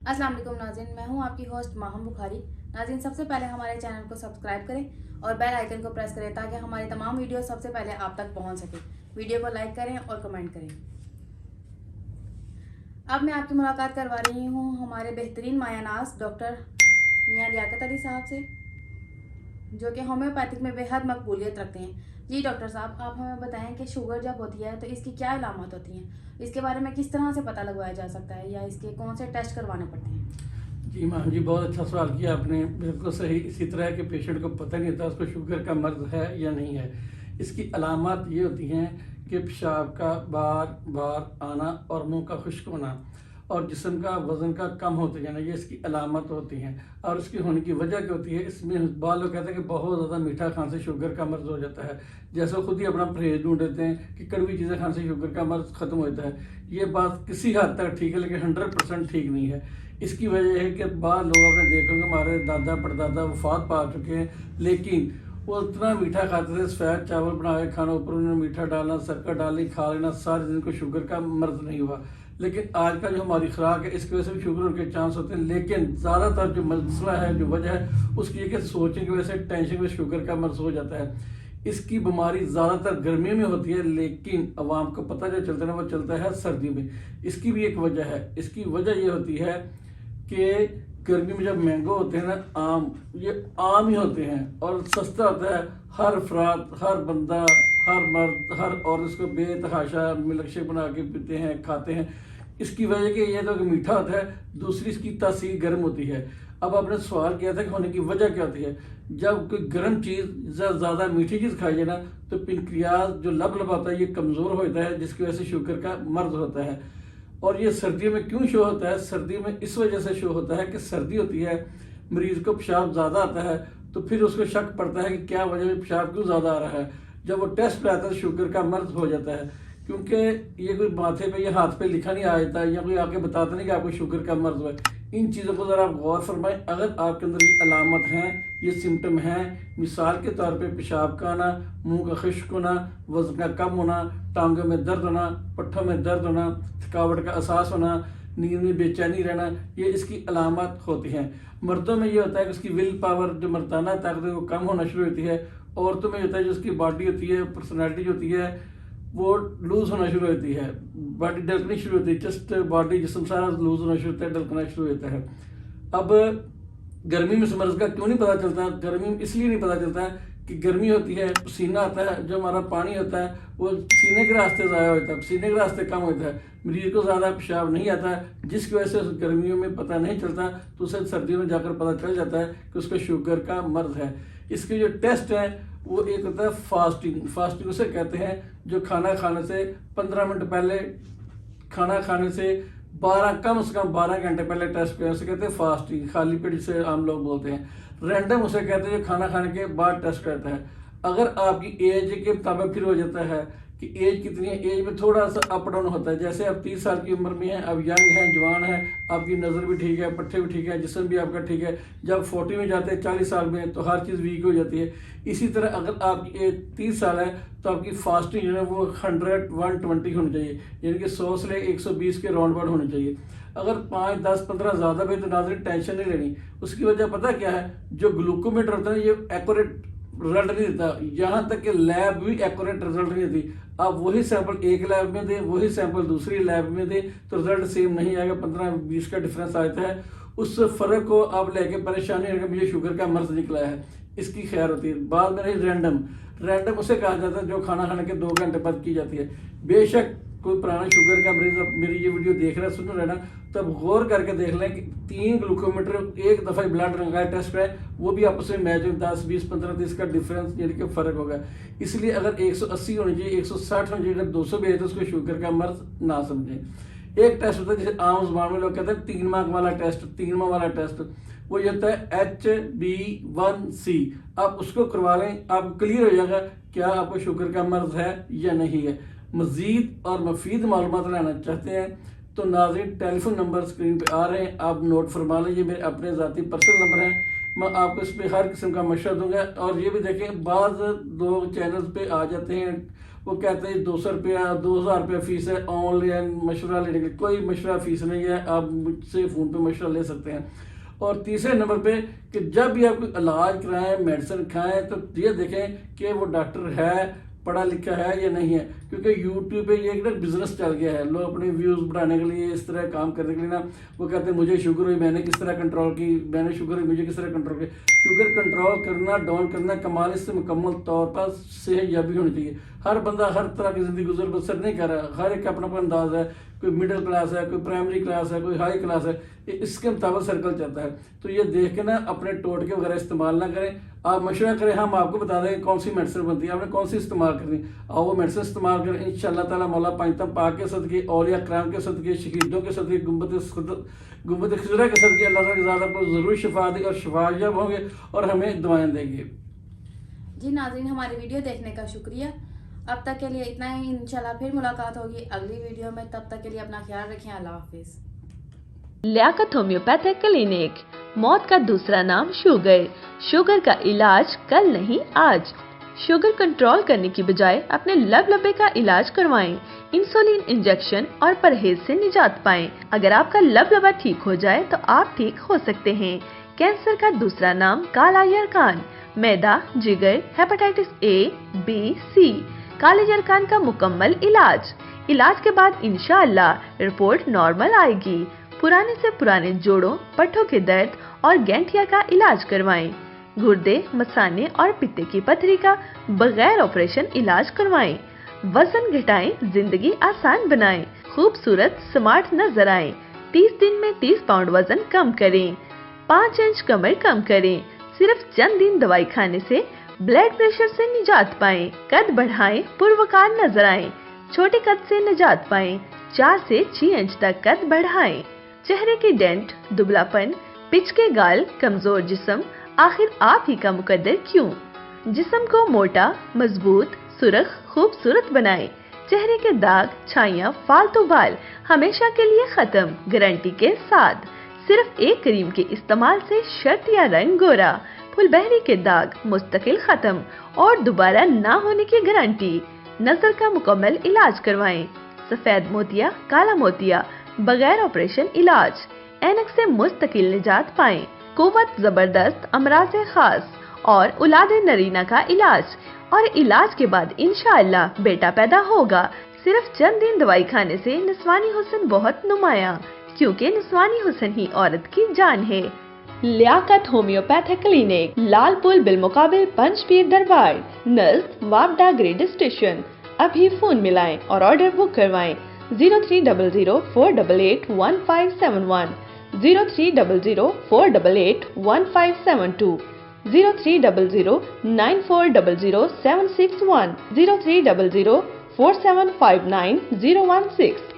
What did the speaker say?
अस्सलाम वालेकुम नाज़रीन, मैं हूं आपकी होस्ट माहम बुखारी। नाज़रीन, सबसे पहले हमारे चैनल को सब्सक्राइब करें और बेल आइकन को प्रेस करें ताकि हमारी तमाम वीडियो सबसे पहले आप तक पहुंच सके। वीडियो को लाइक करें और कमेंट करें। अब मैं आपकी मुलाकात करवा रही हूं हमारे बेहतरीन मायानाज डॉक्टर मियां लियाकत अली साहब से, जो कि होम्योपैथिक में बेहद मकबूलियत रखते हैं। जी डॉक्टर साहब, आप हमें बताएं कि शुगर जब होती है तो इसकी क्या अलामत होती हैं, इसके बारे में किस तरह से पता लगवाया जा सकता है या इसके कौन से टेस्ट करवाने पड़ते हैं? जी मैम जी, बहुत अच्छा सवाल किया आपने। बिल्कुल सही। इसी तरह के पेशेंट को पता नहीं होता उसको शुगर का मर्ज है या नहीं है। इसकी अलामत ये होती हैं कि पेशाब का बार बार आना और मुंह का खुश्क होना और जिस्म का वज़न का कम होते जाना, ये इसकी अलामत होती हैं। और इसकी होने की वजह क्या होती है, इसमें बाद लोग कहते हैं कि बहुत ज़्यादा मीठा खाने से शुगर का मर्ज हो जाता है। जैसे खुद ही अपना परहेज ढूंढ देते हैं कि कड़वी चीज़ें खाने से शुगर का मर्ज ख़त्म हो जाता है। ये बात किसी हद तक ठीक है, लेकिन 100% ठीक नहीं है। इसकी वजह है कि बाद लोग आपने देखा होंगे हमारे दादा परदादा वफात पा चुके हैं, लेकिन वो इतना मीठा खाते थे, सफ़ेद चावल बना के खाना, ऊपर उन्होंने मीठा डालना, शक्कर डाली, खा लेना, सारे दिन को शुगर का मर्ज नहीं हुआ। लेकिन आज का जो हमारी खुराक है इसकी वजह से भी शुगर होने के चांस होते हैं। लेकिन ज़्यादातर जो मसला है, जो वजह है, उसकी ये कि सोचने की वजह से, टेंशन में शुगर का मर्ज हो जाता है। इसकी बीमारी ज़्यादातर गर्मियों में होती है, लेकिन अवाम को पता जो चलता है ना, वो चलता है सर्दी में। इसकी भी एक वजह है। इसकी वजह ये होती है कि गर्मी में जब मैंगो होते हैं ना, आम, ये आम ही होते हैं और सस्ता होता है। हर अफराद, हर बंदा, हर मर्द, हर औरत इसको बेतहाशा मिल्क शेक बना के पीते हैं, खाते हैं। इसकी वजह कि ये तो मीठा होता है, दूसरी इसकी तासीर गर्म होती है। अब आपने सवाल किया था कि होने की वजह क्या होती है। जब कोई गर्म चीज़ ज़्यादा मीठी चीज़ खाई जाए ना, तो पिनक्रियाज जो लब होता है ये कमज़ोर हो जाता है, जिसकी वजह से शुगर का मर्ज होता है। और ये सर्दियों में क्यों शो होता है? सर्दियों में इस वजह से शो होता है कि सर्दी होती है, मरीज को पेशाब ज़्यादा आता है, तो फिर उसको शक पड़ता है कि क्या वजह है, पेशाब क्यों ज़्यादा आ रहा है। जब वो टेस्ट पे आता है तो शुगर का मर्ज हो जाता है, क्योंकि ये कोई माथे पे या हाथ पे लिखा नहीं आ जाता या कोई आके बताता नहीं कि आपको शुगर का मर्ज हुआ है। इन चीज़ों को ज़रा आप गौर फरमाएं। अगर आपके अंदर ये अलामत हैं, ये सिम्टम हैं, मिसाल के तौर पे पेशाब का आना, मुंह का खुश्क होना, वजन का कम होना, टांगों में दर्द होना, पट्ठों में दर्द होना, थकावट का एहसास होना, नींद में बेचैनी रहना, ये इसकी अलामत होती हैं। मर्दों में ये होता है कि उसकी विल पावर, जो मर्दाना ताकत है, वो कम होना शुरू होती है। औरतों में होता है जो उसकी बॉडी होती है, पर्सनैलिटी जो होती है, वो लूज होना शुरू होती है, बॉडी डलकनी शुरू होती है, चेस्ट बॉडी जिसम सारा लूज होना शुरू होता है, डलकना शुरू होता है। अब गर्मी में मर्ज का क्यों नहीं पता चलता? गर्मी में इसलिए नहीं पता चलता कि गर्मी होती है, पसीना आता है, जो हमारा पानी होता है वो पसीने के रास्ते ज़ाया होता है, पसीने के रास्ते कम होता है, मरीज को ज़्यादा पेशाब नहीं आता है, जिसकी वजह से उस गर्मियों में पता नहीं चलता, तो उसे सर्दियों में जाकर पता चल जाता है कि उसको शुगर का मर्ज है। इसके जो टेस्ट है वो एक होता है फास्टिंग। फास्टिंग उसे कहते हैं जो खाना खाने से 15 मिनट पहले, खाना खाने से 12 कम से कम 12 घंटे पहले टेस्ट करें, उसे कहते हैं फास्टिंग। खाली पेट से आम लोग बोलते हैं। रैंडम उसे कहते हैं जो खाना खाने के बाद टेस्ट करता है। अगर आपकी एज के मुताबिक फिर हो जाता है कि एज कितनी है, एज में थोड़ा सा अप डाउन होता है। जैसे आप 30 साल की उम्र में हैं, अब यंग हैं, जवान हैं, आपकी नज़र भी ठीक है, पट्टे भी ठीक है, जिस्म भी आपका ठीक है। जब 40 में जाते हैं, 40 साल में, तो हर चीज़ वीक हो जाती है। इसी तरह अगर आपकी एज 30 साल है तो आपकी फास्टिंग जो है वो 100 120 होनी चाहिए, यानी कि 100 से 120 के राउंड बाउंड होनी चाहिए। अगर 5 10 15 ज़्यादा भी तो नाज़रीन टेंशन नहीं लेनी। उसकी वजह पता क्या है? जो ग्लूकोमीटर होता है ये एक्यूरेट रिजल्ट नहीं देता, यहाँ तक कि लैब भी एक्यूरेट रिजल्ट नहीं देती। आप वही सैंपल एक लैब में दे, वही सैंपल दूसरी लैब में दे, तो रिजल्ट सेम नहीं आएगा, 15-20 का डिफरेंस आता है। उस फ़र्क को आप लेके परेशानी है कि मुझे शुगर का मर्ज निकला है, इसकी खैर होती है। बाद में रही रैंडम। रैंडम उसे कहा जाता है जो खाना खाने के 2 घंटे बाद की जाती है। बेशक कोई पुराना शुगर का मरीज अब मेरी ये वीडियो देख रहा है, सुन रहा है ना, तब गौर करके देख लें कि 3 ग्लूकोमीटर एक दफ़ा ब्लड रंग का टेस्ट कराए, वो भी आपस में मैच में 10 20 15 30 का डिफरेंस यानी कि फ़र्क होगा। इसलिए अगर 180 होनी चाहिए, 160 होनी चाहिए, अगर 200 भी है तो उसको शुगर का मर्ज ना समझें। एक टेस्ट होता है जिसे आम जुबान में लोग कहते हैं 3 माह वाला टेस्ट, 3 माह वाला टेस्ट, वो ये होता है HbA1c। आप उसको करवा लें, आपको क्लियर हो जाएगा क्या आपको शुगर का मर्ज है या नहीं है। मज़ीद और मफीद मालूमात लेना चाहते हैं तो नाज़रीन टेलीफोन नंबर स्क्रीन पे आ रहे हैं, आप नोट फरमा लीजिए। मेरे अपने ज़ाती पर्सनल नंबर हैं, मैं आपको इस पर हर किस्म का मशवरा दूंगा। और ये भी देखें, बाज़ लोग चैनल्स पे आ जाते हैं वो कहते हैं 200 रुपया 2000 रुपया फीस है ऑनलाइन मशवरा लेने के लिए। कोई मशवरा फीस नहीं है, आप मुझसे फ़ोन पे मशवरा ले सकते हैं। और तीसरे नंबर पे कि जब भी आप कोई इलाज कराएं, मेडिसिन खाएं, तो ये देखें कि वो डॉक्टर है, पढ़ा लिखा है या नहीं है, क्योंकि यूट्यूब पे ये एक ना बिजनेस चल गया है। लोग अपने व्यूज़ बढ़ाने के लिए इस तरह काम करने के लिए ना, वो कहते हैं मुझे शुगर हुई, मैंने किस तरह कंट्रोल की, मैंने शुगर हुई, मुझे किस तरह कंट्रोल की। शुगर कंट्रोल करना, डाउन करना कमाल, इससे मुकम्मल तौर पर सेहतयाबी होनी चाहिए। हर बंदा हर तरह की ज़िंदगी गुजर बसर नहीं कर रहा, हर एक अपना अपना अंदाज है। कोई मिडिल क्लास है, कोई प्राइमरी क्लास है, कोई हाई क्लास है, इसके मुताबिक सर्कल चलता है। तो ये देख के ना अपने टोटके वगैरह इस्तेमाल ना करें, आप मशवरा करें, हम आपको बता देंगे कौन सी मेडिसिन बनती है, आपने कौन सी इस्तेमाल करनी, और वो मेडिसिन इस्तेमाल करें। इंशाअल्लाह ताला मौला पंजतम पाक के सदके, औलिया कराम के सदके, शहीदों के सदके, गुंबद खिजरा के सदके अल्लाह ताला आपको ज़रूर शिफा देगी और शिफायाब होंगे और हमें दुआएं देंगे। जी नाज़रीन, हमारी वीडियो देखने का शुक्रिया। अब तक के लिए इतना ही, इंशाल्लाह फिर मुलाकात होगी अगली वीडियो में। तब तक के लिए अपना ख्याल रखें। अल्लाह हाफिज़। लियाकत होम्योपैथिक क्लिनिक, मौत का दूसरा नाम शुगर। शुगर का इलाज कल नहीं आज। शुगर कंट्रोल करने की बजाय अपने लबलबे का इलाज करवाएं। इंसुलिन इंजेक्शन और परहेज से निजात पाएं। अगर आपका लबलबा ठीक हो जाए तो आप ठीक हो सकते हैं। कैंसर का दूसरा नाम काला यरकान, मैदा, जिगर, हेपेटाइटिस ए, बी, सी। काले यरकान का मुकम्मल इलाज के बाद इंशाअल्लाह रिपोर्ट नॉर्मल आएगी। पुराने से पुराने जोड़ों, पट्टों के दर्द और गैंठिया का इलाज करवाएं। गुर्दे, मसाने और पित्ते की पथरी का बगैर ऑपरेशन इलाज करवाएं। वजन घटाएं, जिंदगी आसान बनाएं, खूबसूरत स्मार्ट नजर आएं। 30 दिन में 30 पाउंड वजन कम करें, 5 इंच कमर कम करें। सिर्फ चंद दिन दवाई खाने से ब्लड प्रेशर से निजात पाएं। कद बढ़ाएं, पुरवकार नजर आएं। छोटे कद से निजात पाएं, 4 से 6 इंच तक कद बढ़ाएं। चेहरे के डेंट, दुबलापन, पिच के गाल, कमजोर जिस्म, आखिर आप ही का मुकद्दर क्यों? जिस्म को मोटा, मजबूत, सुरख, खूबसूरत बनाएं। चेहरे के दाग, छाइयाँ, फालतू बाल हमेशा के लिए खत्म, गारंटी के साथ। सिर्फ एक क्रीम के इस्तेमाल से शर्ट या रंग गोरा, फुलबहरी के दाग मुस्तकिल खत्म और दोबारा ना होने की गारंटी। नजर का मुकम्मल इलाज करवाएं। सफेद मोतिया, काला मोतिया, बगैर ऑपरेशन इलाज। ऐनक से मुस्तकिल निजात पाएं। कुव्वत जबरदस्त, अमराज खास और औलादे नरीना का इलाज। और इलाज के बाद इंशाअल्लाह बेटा पैदा होगा। सिर्फ चंद दिन दवाई खाने से निस्वानी हुस्न बहुत नुमाया, क्योंकि निस्वानी हुस्न ही औरत की जान है। लियाकत होम्योपैथिक क्लिनिक, लाल पुल बिलमुकाबिल पंचपीर दरबार, नज़द वापडा ग्रेड स्टेशन। अभी फोन मिलाएं और ऑर्डर बुक करवाएं। 0300-488-1571, 0300-488-1572, 0300-9400-761, 0300-4759-016।